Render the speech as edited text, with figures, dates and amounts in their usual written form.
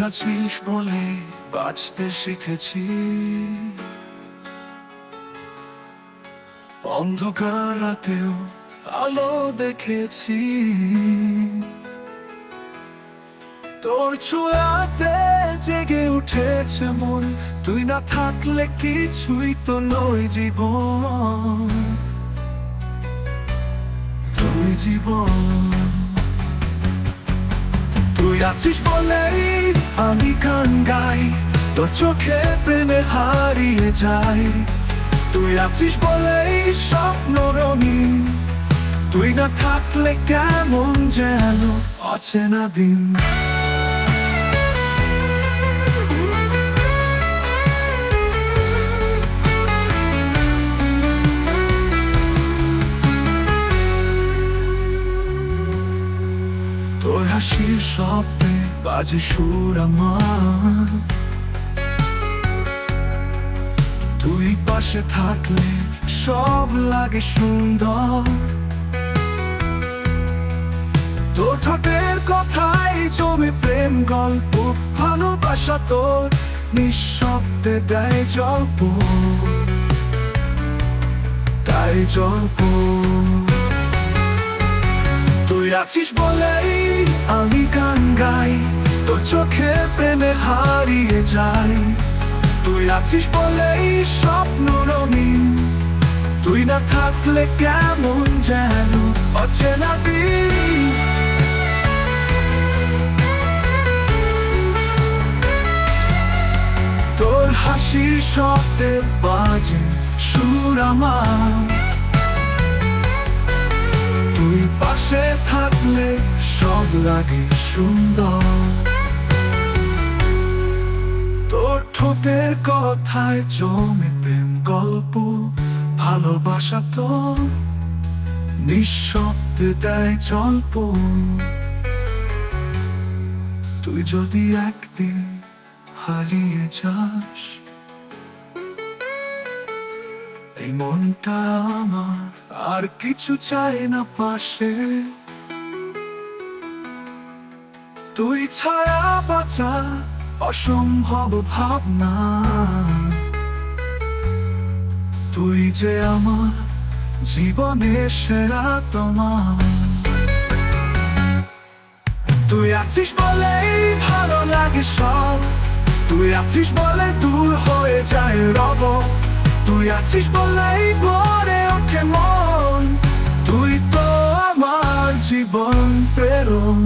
আছিস বলে বাঁচতে শিখেছি, অন্ধকার রাতেও আলো দেখেছি। তোর ছোঁয়াতে জেগে উঠেছে মন, তুই না থাকলে কিছুই তো নয় জীবন। তুই জীবন, তুই আছিস বলেই আমি গান গাই, তোর চোখে প্রেমে হারিয়ে যাই। তুই আছিস বলেই স্বপ্ন রঙিন, তুই না থাকলে কেমন যেন অচেনা দিন। তোর হাসির শব্দে বাজে সুর আমার, তুই পাশে থাকলে সব লাগে সুন্দর। তোর ঠোঁটের কথাই জমে প্রেম গল্প, ভালোবাসা তোর নিঃশব্দে দেয় জল্প, তাই জল্প। তুই আছিস বলেই আমি গান গাই, তোর চোখে প্রেমে হারিয়ে যাই। তুই আছিস বলেই স্বপ্ন রঙিন, তুই না থাকলে কেমন যেন অচেনা দিন। তোর হাসির শব্দে বাজে সুর আমার, তুই পাশে থাকলে সব লাগে সুন্দর। তোর ঠোঁটের কথায় জমে প্রেম গল্প, ভালোবাসা তোর নিঃশব্দে দেয় জল্প। তুই যদি একদিন হারিয়ে যাস, এই মনটা আমার আর কিছু চায় না পাশে। তুই ছাড়া বাঁচা অসম্ভব ভাবনা, তুই যে আমার জীবনের সেরা তোমার। তুই আছিস বলেই ভালো লাগে সব, তুই আছিস বলে দূর হয়ে যায় রব। তুই আছিস বলেই ভরে ওঠে মন, তুই তো আমার জীবন প্রেরণ।